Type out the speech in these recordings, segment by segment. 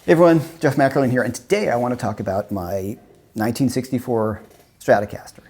Hey everyone, Jeff-McErlain here, and today I want to talk about my 1964 Stratocaster.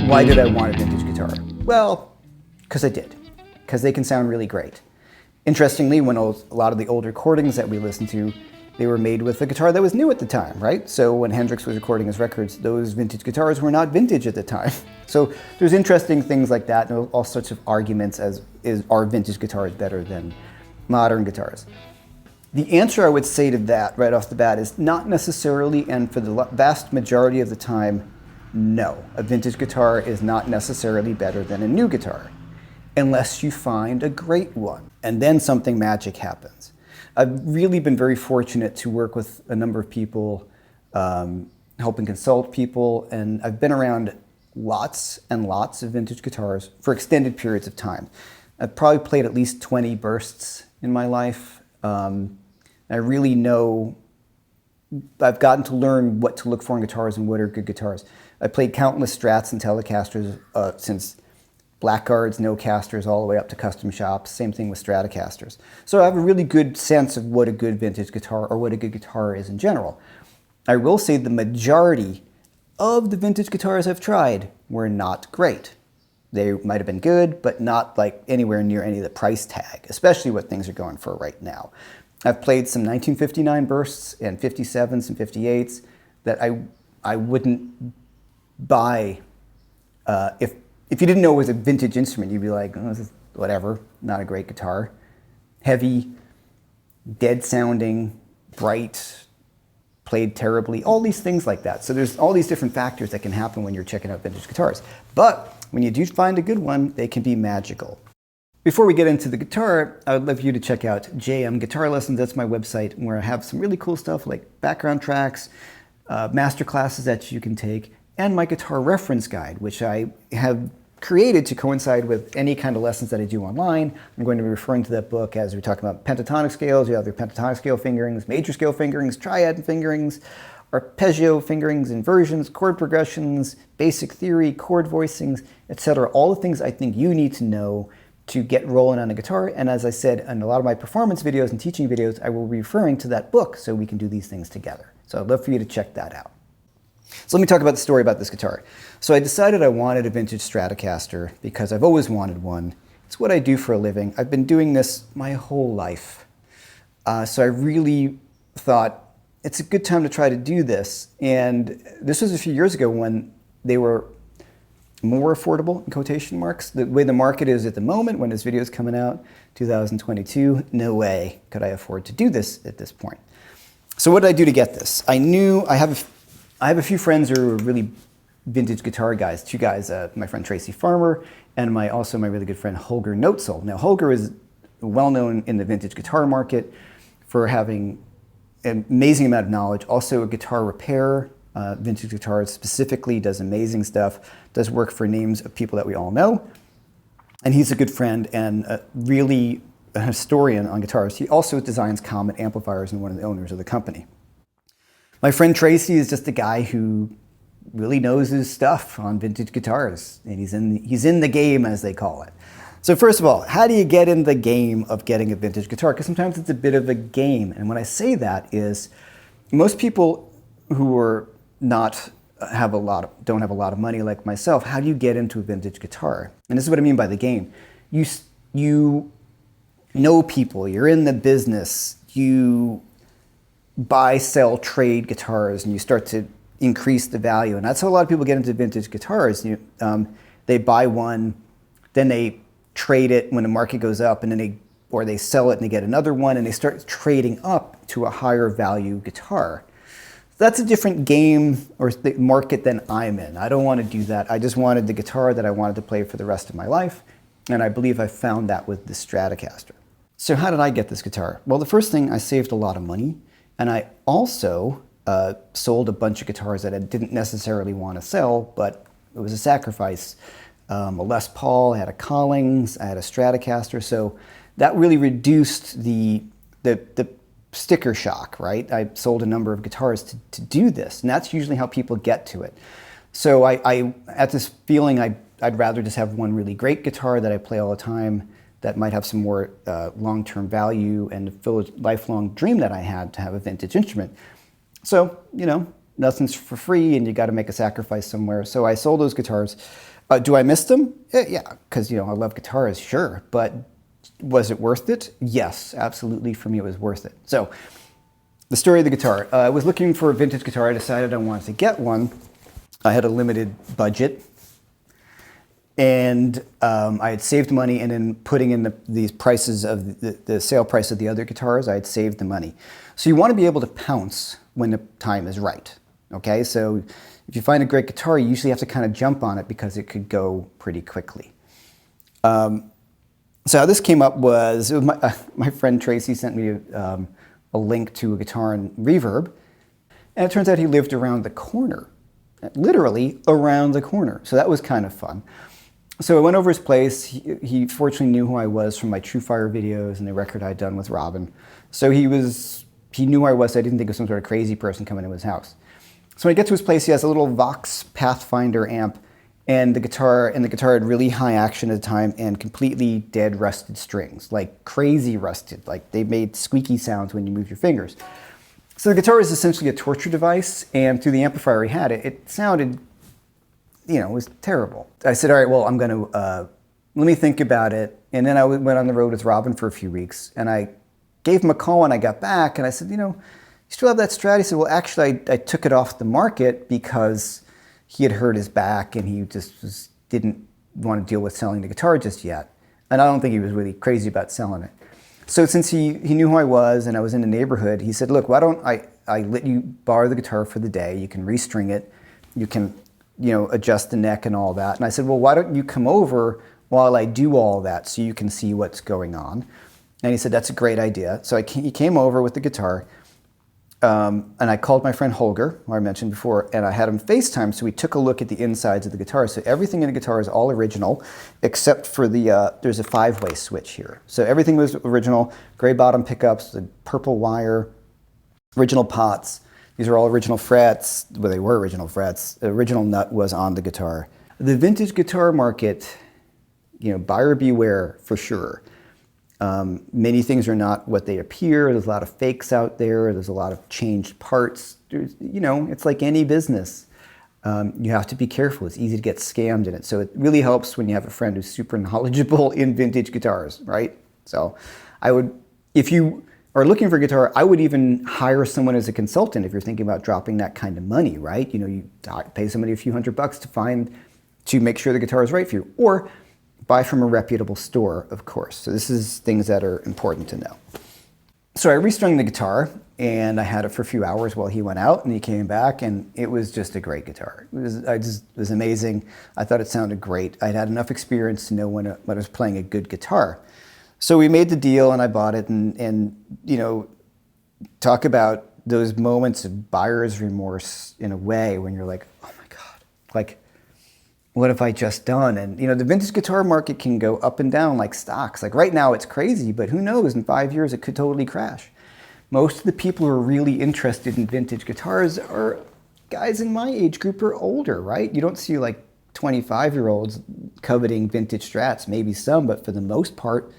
Why did I want a vintage guitar? Well, because I did. Because they can sound really great. Interestingly, when a lot of the old recordings that we listened to, they were made with a guitar that was new at the time, right? So when Hendrix was recording his records, those vintage guitars were not vintage at the time. So there's interesting things like that, and all sorts of arguments as are vintage guitars better than modern guitars? The answer I would say to that right off the bat is not necessarily, and for the vast majority of the time, no. A vintage guitar is not necessarily better than a new guitar, unless you find a great one, and then something magic happens. I've really been very fortunate to work with a number of people, helping consult people, and I've been around lots and lots of vintage guitars for extended periods of time. I've probably played at least 20 bursts in my life. I really know, I've gotten to learn what to look for in guitars and what are good guitars. I played countless Strats and Telecasters since blackguards, no casters, all the way up to custom shops. Same thing with Stratocasters. So I have a really good sense of what a good vintage guitar or what a good guitar is in general. I will say the majority of the vintage guitars I've tried were not great. They might have been good, but not like anywhere near any of the price tag, especially what things are going for right now. I've played some 1959 bursts and 57s and 58s that I wouldn't buy. If you didn't know it was a vintage instrument, you'd be like, oh, this is whatever, not a great guitar. Heavy, dead sounding, bright, played terribly, all these things like that. So there's all these different factors that can happen when you're checking out vintage guitars. But when you do find a good one, they can be magical. Before we get into the guitar, I would love you to check out JM Guitar Lessons. That's my website where I have some really cool stuff like background tracks, master classes that you can take, and my guitar reference guide, which I have created to coincide with any kind of lessons that I do online. I'm going to be referring to that book as we talk about pentatonic scales. You have your pentatonic scale fingerings, major scale fingerings, triad fingerings, arpeggio fingerings, inversions, chord progressions, basic theory, chord voicings, etc. All the things I think you need to know to get rolling on a guitar. And as I said in a lot of my performance videos and teaching videos, I will be referring to that book so we can do these things together. So I'd love for you to check that out. So let me talk about the story about this guitar. So I decided I wanted a vintage Stratocaster because I've always wanted one. It's what I do for a living. I've been doing this my whole life. So I really thought it's a good time to try to do this. And this was a few years ago when they were more affordable, in quotation marks. The way the market is at the moment, when this video is coming out, 2022, no way could I afford to do this at this point. So what did I do to get this? I knew I have a few friends who are really vintage guitar guys. Two guys, my friend Tracy Farmer and also my really good friend Holger Notzel. Now Holger is well known in the vintage guitar market for having an amazing amount of knowledge, also a guitar repairer. Vintage guitars specifically, does amazing stuff, does work for names of people that we all know. And he's a good friend and really a historian on guitars. He also designs Comet amplifiers and one of the owners of the company. My friend Tracy is just a guy who really knows his stuff on vintage guitars, and he's in the game, as they call it. So first of all, how do you get in the game of getting a vintage guitar? Because sometimes it's a bit of a game. And when I say that is, most people who are don't have a lot of money like myself, how do you get into a vintage guitar? And this is what I mean by the game. You know people, you're in the business, you buy, sell, trade guitars, and you start to increase the value. And that's how a lot of people get into vintage guitars. They buy one, then they trade it when the market goes up, and then they sell it and they get another one, and they start trading up to a higher value guitar. That's a different game or market than I'm in. I don't want to do that. I just wanted the guitar that I wanted to play for the rest of my life, and I believe I found that with the Stratocaster. So how did I get this guitar? Well, the first thing, I saved a lot of money, and I also sold a bunch of guitars that I didn't necessarily want to sell, but it was a sacrifice. A Les Paul, I had a Collings, I had a Stratocaster, so that really reduced the sticker shock, right? I sold a number of guitars to do this, and that's usually how people get to it. So I had this feeling I'd rather just have one really great guitar that I play all the time that might have some more long-term value and fill a lifelong dream that I had to have a vintage instrument. So, nothing's for free and you got to make a sacrifice somewhere. So I sold those guitars. Do I miss them? Yeah, because, I love guitars, sure, but was it worth it? Yes, absolutely. For me, it was worth it. So the story of the guitar. I was looking for a vintage guitar. I decided I wanted to get one. I had a limited budget, and I had saved money, and then putting in these prices of the sale price of the other guitars, I had saved the money. So you want to be able to pounce when the time is right. Okay, so if you find a great guitar, you usually have to kind of jump on it because it could go pretty quickly. So how this came up was, my friend Tracy sent me a link to a guitar in Reverb, and it turns out he lived around the corner, literally around the corner. So that was kind of fun. So I went over his place. He fortunately knew who I was from my True Fire videos and the record I'd done with Robin. So he knew who I was. So I didn't think it was some sort of crazy person coming to his house. So when I get to his place, he has a little Vox Pathfinder amp, and the guitar had really high action at the time and completely dead rusted strings, like crazy rusted, like they made squeaky sounds when you move your fingers. So the guitar is essentially a torture device, and through the amplifier he had, it sounded, it was terrible. I said, all right, well, I'm going to, let me think about it. And then I went on the road with Robin for a few weeks, and I gave him a call when I got back, and I said, you still have that Strat? He said, well, actually, I took it off the market because he had hurt his back and he just didn't want to deal with selling the guitar just yet. And I don't think he was really crazy about selling it. So since he knew who I was and I was in the neighborhood, he said, look, why don't I let you borrow the guitar for the day? You can restring it. You can, adjust the neck and all that. And I said, well, why don't you come over while I do all that so you can see what's going on? And he said, that's a great idea. So he came over with the guitar. And I called my friend Holger, who I mentioned before, and I had him FaceTime, so we took a look at the insides of the guitar. So everything in the guitar is all original, except for there's a 5-way switch here. So everything was original, gray bottom pickups, the purple wire, original pots. These are all original frets. Well, they were original frets. The original nut was on the guitar. The vintage guitar market, buyer beware for sure. Many things are not what they appear. There's a lot of fakes out there. There's a lot of changed parts. It's like any business. You have to be careful. It's easy to get scammed in it. So it really helps when you have a friend who's super knowledgeable in vintage guitars, right? So if you are looking for a guitar, I would even hire someone as a consultant if you're thinking about dropping that kind of money, right? You pay somebody a few $100 to make sure the guitar is right for you. Or buy from a reputable store, of course. So this is things that are important to know. So I restrung the guitar, and I had it for a few hours while he went out, and he came back, and it was just a great guitar. It was amazing. I thought it sounded great. I'd had enough experience to know when I was playing a good guitar. So we made the deal, and I bought it, and talk about those moments of buyer's remorse in a way when you're like, oh my God, like, what have I just done? And the vintage guitar market can go up and down like stocks. Like right now it's crazy, but who knows, in 5 years it could totally crash. Most of the people who are really interested in vintage guitars are guys in my age group or older, right? You don't see like 25-year-olds coveting vintage Strats, maybe some, but for the most part,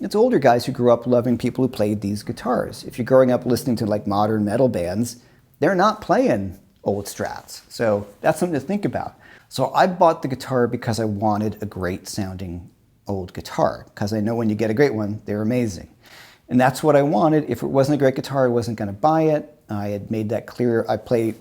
it's older guys who grew up loving people who played these guitars. If you're growing up listening to like modern metal bands, they're not playing old Strats. So that's something to think about. So I bought the guitar because I wanted a great sounding old guitar, because I know when you get a great one, they're amazing. And that's what I wanted. If it wasn't a great guitar, I wasn't going to buy it. I had made that clear. I play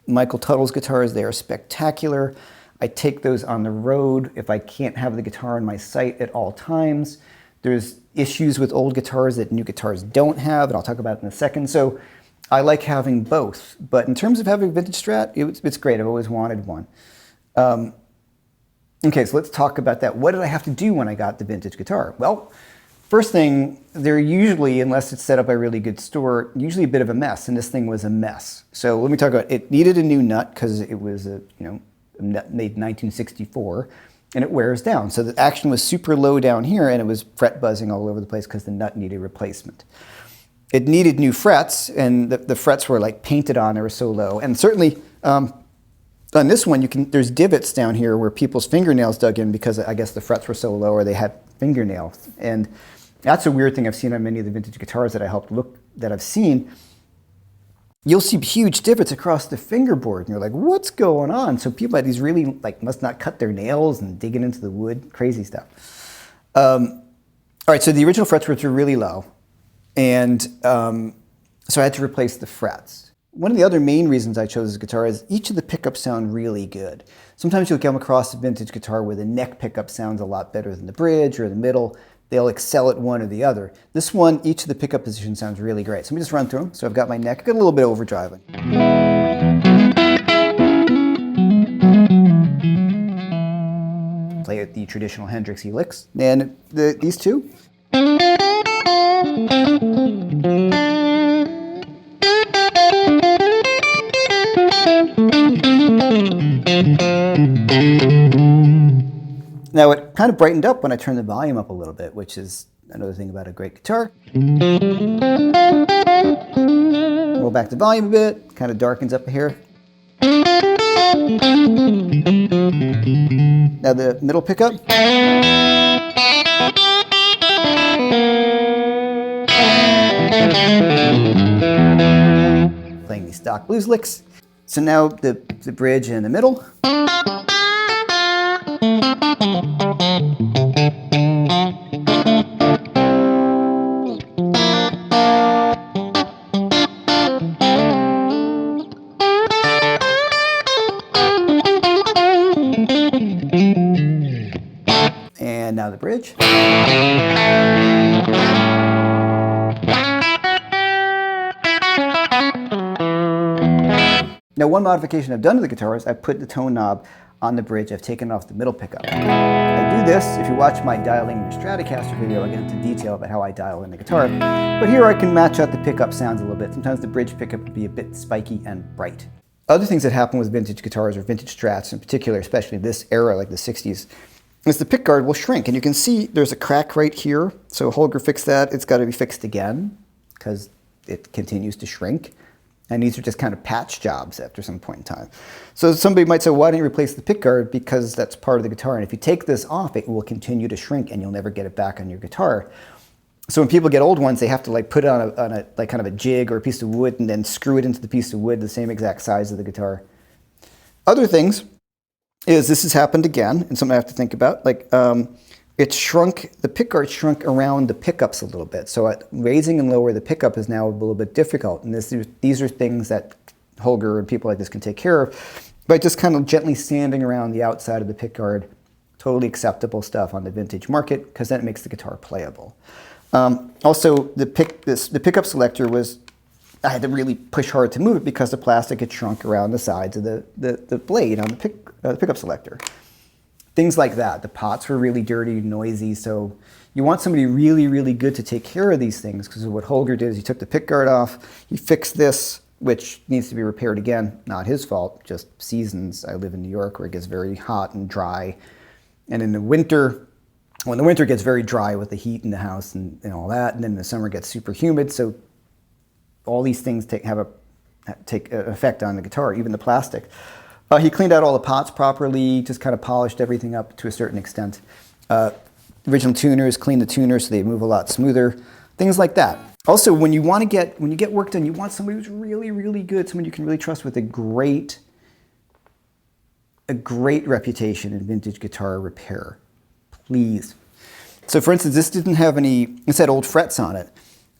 Michael Tuttle's guitars. They are spectacular. I take those on the road if I can't have the guitar on my site at all times. There's issues with old guitars that new guitars don't have, and I'll talk about it in a second. So I like having both. But in terms of having a vintage Strat, it's great. I've always wanted one. Okay, so let's talk about that. What did I have to do when I got the vintage guitar? Well, first thing, they're usually, unless it's set up by a really good store, usually a bit of a mess, and this thing was a mess. So let me talk about it. It needed a new nut because it was a nut made in 1964, and it wears down. So the action was super low down here, and it was fret buzzing all over the place because the nut needed replacement. It needed new frets, and the frets were like painted on, they were so low. And certainly, on this one, there's divots down here where people's fingernails dug in because I guess the frets were so low or they had fingernails. And that's a weird thing I've seen on many of the vintage guitars that I've seen. You'll see huge divots across the fingerboard and you're like, what's going on? So people had these really, must not cut their nails and digging into the wood, crazy stuff. All right, so the original frets were really low. And so I had to replace the frets. One of the other main reasons I chose this guitar is each of the pickups sound really good. Sometimes you'll come across a vintage guitar where the neck pickup sounds a lot better than the bridge or the middle. They'll excel at one or the other. This one, each of the pickup positions sounds really great. So let me just run through them. So I've got my neck, I've got a little bit of overdriving. Play it the traditional Hendrixy licks. And these two. Now it kind of brightened up when I turned the volume up a little bit, which is another thing about a great guitar. Roll back the volume a bit, kind of darkens up here. Now the middle pickup. Playing these stock blues licks. So now the bridge in the middle. And now the bridge. Now one modification I've done to the guitar is I've put the tone knob on the bridge. I've taken off the middle pickup. I do this, if you watch my dialing your Stratocaster video, I get into detail about how I dial in the guitar. But here I can match out the pickup sounds a little bit. Sometimes the bridge pickup would be a bit spiky and bright. Other things that happen with vintage guitars or vintage Strats in particular, especially this era like the 60s, is the pickguard will shrink. And you can see there's a crack right here. So Holger fixed that. It's got to be fixed again because it continues to shrink. And these are just kind of patch jobs after some point in time. So somebody might say, why didn't you replace the pickguard? Because that's part of the guitar. And if you take this off, it will continue to shrink and you'll never get it back on your guitar. So when people get old ones, they have to put it on a kind of a jig or a piece of wood and then screw it into the piece of wood the same exact size of the guitar. Other things is this has happened again, and something I have to think about. It shrunk, the pickguard shrunk around the pickups a little bit. So raising and lower the pickup is now a little bit difficult. And these are things that Holger and people like this can take care of by just kind of gently sanding around the outside of the pickguard. Totally acceptable stuff on the vintage market because then it makes the guitar playable. Also, the pickup selector was, I had to really push hard to move it because the plastic had shrunk around the sides of the blade on the pickup selector. Things like that. The pots were really dirty, noisy, so you want somebody really, really good to take care of these things, because what Holger did is he took the pickguard off, he fixed this, which needs to be repaired again. Not his fault, just seasons. I live in New York where it gets very hot and dry. And in the winter, when the winter gets very dry with the heat in the house and all that, and then the summer gets super humid, so all these things take an effect on the guitar, even the plastic. He cleaned out all the pots properly, just kind of polished everything up to a certain extent. Original tuners, cleaned the tuners so they move a lot smoother, things like that. Also, when you get work done, you want somebody who's really, really good, someone you can really trust with a great reputation in vintage guitar repair. Please. So for instance, this didn't have any, it had old frets on it.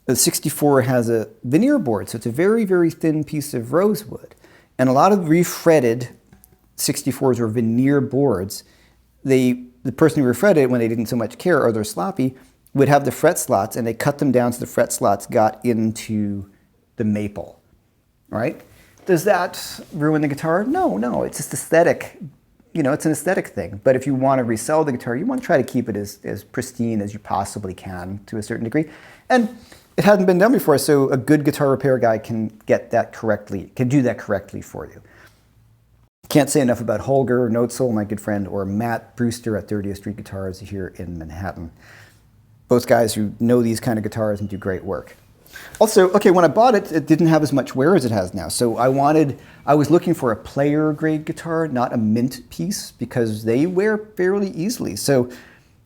The 64 has a veneer board, so it's a very, very thin piece of rosewood. And a lot of refretted 64s or veneer boards, the person who refretted it when they didn't so much care or they're sloppy would have the fret slots, and they cut them down so the fret slots got into the maple, right? Does that ruin the guitar? No, no, it's just aesthetic. You know, it's an aesthetic thing. But if you want to resell the guitar, you want to try to keep it as pristine as you possibly can to a certain degree. And it hadn't been done before, so a good guitar repair guy can get that correctly, can do that correctly for you. Can't say enough about Holger Notzel, my good friend, or Matt Brewster at 30th Street Guitars here in Manhattan. Both guys who know these kind of guitars and do great work. Also, okay, when I bought it, it didn't have as much wear as it has now. So I was looking for a player grade guitar, not a mint piece, because they wear fairly easily. So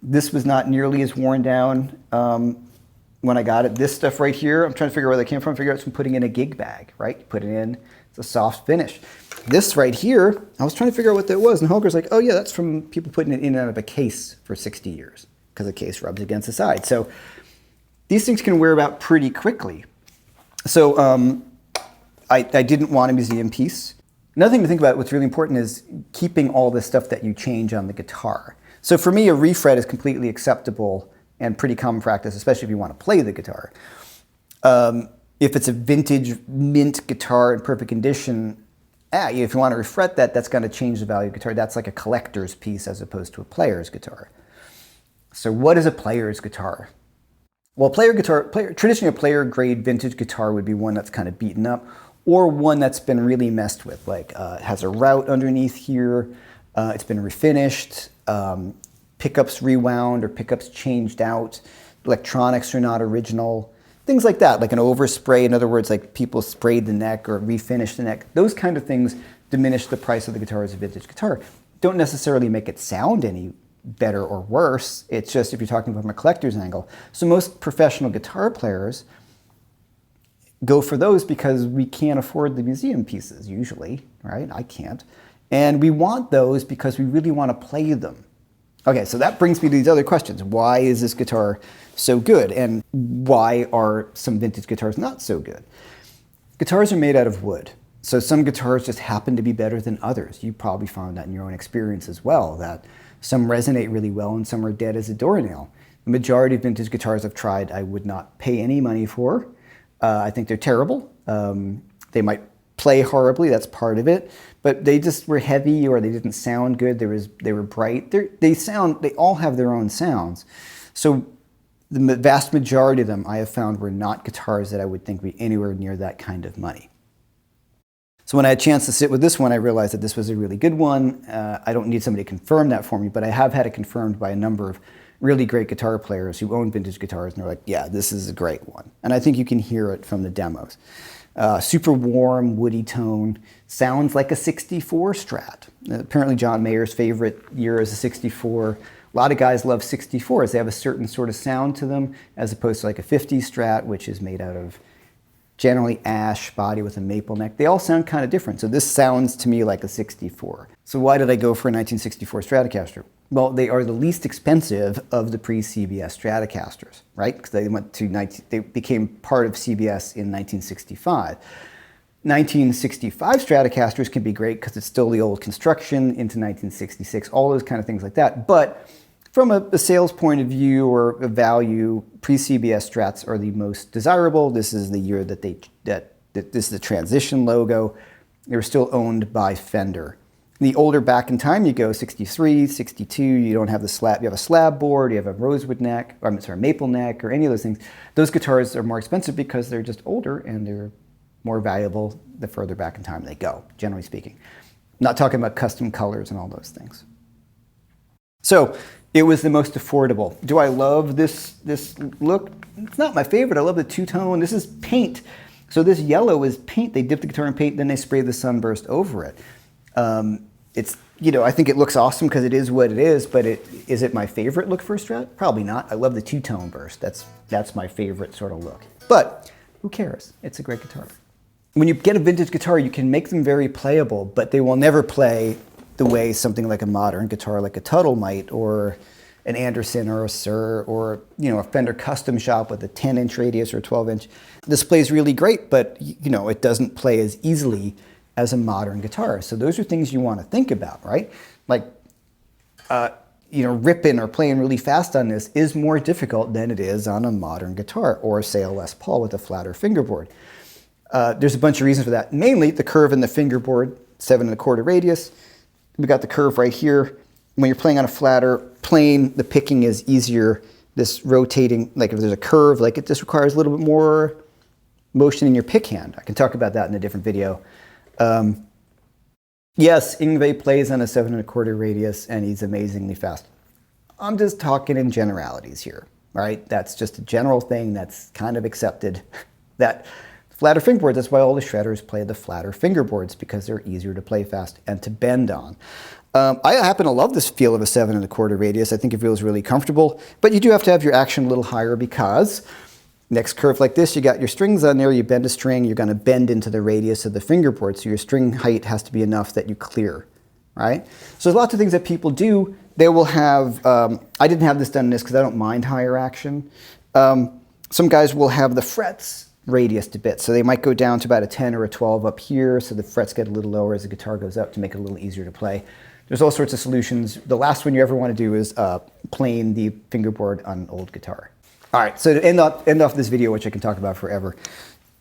this was not nearly as worn down when I got it. This stuff right here, I'm trying to figure out where that came from. Figure out it's from putting in a gig bag, right? You put it in, it's a soft finish. This right here, I was trying to figure out what that was. And Holger's like, oh yeah, that's from people putting it in and out of a case for 60 years because the case rubs against the side. So these things can wear out pretty quickly. So I didn't want a museum piece. Another thing to think about, what's really important is keeping all the stuff that you change on the guitar. So for me, a refret is completely acceptable and pretty common practice, especially if you want to play the guitar. If it's a vintage mint guitar in perfect condition, if you want to refret that, that's going to change the value of the guitar. That's like a collector's piece as opposed to a player's guitar. So what is a player's guitar? Well, traditionally a player grade vintage guitar would be one that's kind of beaten up, or one that's been really messed with, like it has a route underneath here, it's been refinished, pickups rewound or pickups changed out, electronics are not original, things like that, like an overspray. In other words, like people sprayed the neck or refinished the neck. Those kind of things diminish the price of the guitar as a vintage guitar. Don't necessarily make it sound any better or worse. It's just if you're talking from a collector's angle. So most professional guitar players go for those because we can't afford the museum pieces usually, right? I can't. And we want those because we really want to play them. Okay, so that brings me to these other questions. Why is this guitar so good? And why are some vintage guitars not so good? Guitars are made out of wood. So some guitars just happen to be better than others. You probably found that in your own experience as well, that some resonate really well and some are dead as a doornail. The majority of vintage guitars I've tried, I would not pay any money for. I think they're terrible. They might play horribly, that's part of it, but they just were heavy or they didn't sound good. They were bright. They all have their own sounds. So the vast majority of them I have found were not guitars that I would think would be anywhere near that kind of money. So when I had a chance to sit with this one, I realized that this was a really good one. I don't need somebody to confirm that for me, but I have had it confirmed by a number of really great guitar players who own vintage guitars, and they're like, yeah, this is a great one. And I think you can hear it from the demos. Super warm, woody tone, sounds like a 64 Strat. Apparently John Mayer's favorite year is a 64. A lot of guys love 64s. They have a certain sort of sound to them, as opposed to like a 50 Strat, which is made out of generally ash body with a maple neck. They all sound kind of different. So this sounds to me like a 64. So why did I go for a 1964 Stratocaster? Well, they are the least expensive of the pre-CBS Stratocasters, right? Because they became part of CBS in 1965. 1965 Stratocasters can be great because it's still the old construction into 1966, all those kind of things like that. But from a sales point of view or a value, pre-CBS Strats are the most desirable. This is the year that this is the transition logo. They were still owned by Fender. The older back in time you go, 63, 62, you don't have the slab, you have a slab board, you have a rosewood neck, or I'm sorry, maple neck, or any of those things. Those guitars are more expensive because they're just older and they're more valuable the further back in time they go, generally speaking. I'm not talking about custom colors and all those things. So it was the most affordable. Do I love this look? It's not my favorite. I love the two-tone. This is paint. So this yellow is paint. They dip the guitar in paint, then they spray the sunburst over it. It's, I think it looks awesome because it is what it is, but is it my favorite look for a Strat? Probably not. I love the two-tone burst. That's my favorite sort of look. But who cares? It's a great guitar. When you get a vintage guitar, you can make them very playable, but they will never play the way something like a modern guitar like a Tuttle might, or an Anderson or a Sir, or a Fender custom shop with a 10-inch radius or 12-inch. This plays really great, but it doesn't play as easily as a modern guitar. So those are things you want to think about, right? Like, ripping or playing really fast on this is more difficult than it is on a modern guitar, or say a Les Paul with a flatter fingerboard. There's a bunch of reasons for that. Mainly the curve in the fingerboard, 7 1/4 radius. We got the curve right here. When you're playing on a flatter plane, the picking is easier. This rotating, like if there's a curve, like it just requires a little bit more motion in your pick hand. I can talk about that in a different video. Yes, Yngwie plays on a 7 1/4 radius and he's amazingly fast. I'm just talking in generalities here, right? That's just a general thing that's kind of accepted. That flatter fingerboards, that's why all the shredders play the flatter fingerboards, because they're easier to play fast and to bend on. I happen to love this feel of a 7 1/4 radius. I think it feels really comfortable, but you do have to have your action a little higher, because next curve like this, you got your strings on there, you bend a string, you're going to bend into the radius of the fingerboard, so your string height has to be enough that you clear, right? So there's lots of things that people do. They will have, I didn't have this done in this because I don't mind higher action. Some guys will have the frets radius to bits, so they might go down to about a 10 or a 12 up here, so the frets get a little lower as the guitar goes up to make it a little easier to play. There's all sorts of solutions. The last one you ever want to do is plane the fingerboard on an old guitar. All right, so to end off this video, which I can talk about forever,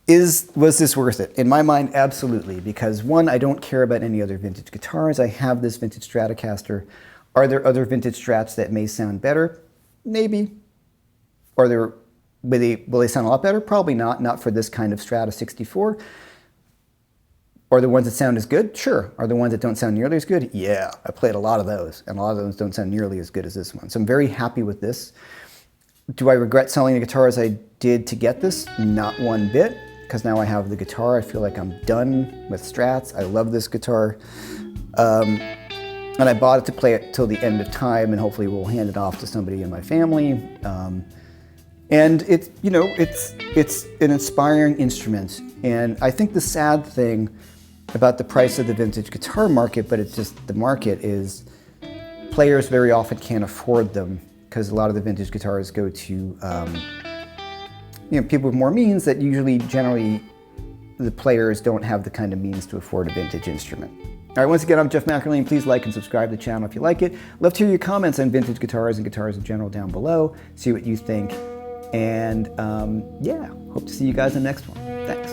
was this worth it? In my mind, absolutely, because one, I don't care about any other vintage guitars. I have this vintage Stratocaster. Are there other vintage Strats that may sound better? Maybe. Will they sound a lot better? Probably not for this kind of Strat of 64. Are the ones that sound as good? Sure. Are the ones that don't sound nearly as good? Yeah, I played a lot of those, and a lot of those don't sound nearly as good as this one. So I'm very happy with this. Do I regret selling the guitar as I did to get this? Not one bit, because now I have the guitar. I feel like I'm done with Strats. I love this guitar. And I bought it to play it till the end of time, and hopefully we'll hand it off to somebody in my family. And it's an inspiring instrument. And I think the sad thing about the price of the vintage guitar market, but it's just the market, is players very often can't afford them, because a lot of the vintage guitars go to people with more means that generally the players don't have the kind of means to afford a vintage instrument. All right, once again, I'm Jeff McErlain. Please like and subscribe to the channel if you like it. Love to hear your comments on vintage guitars and guitars in general down below. See what you think. And yeah, hope to see you guys in the next one. Thanks.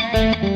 Thank you.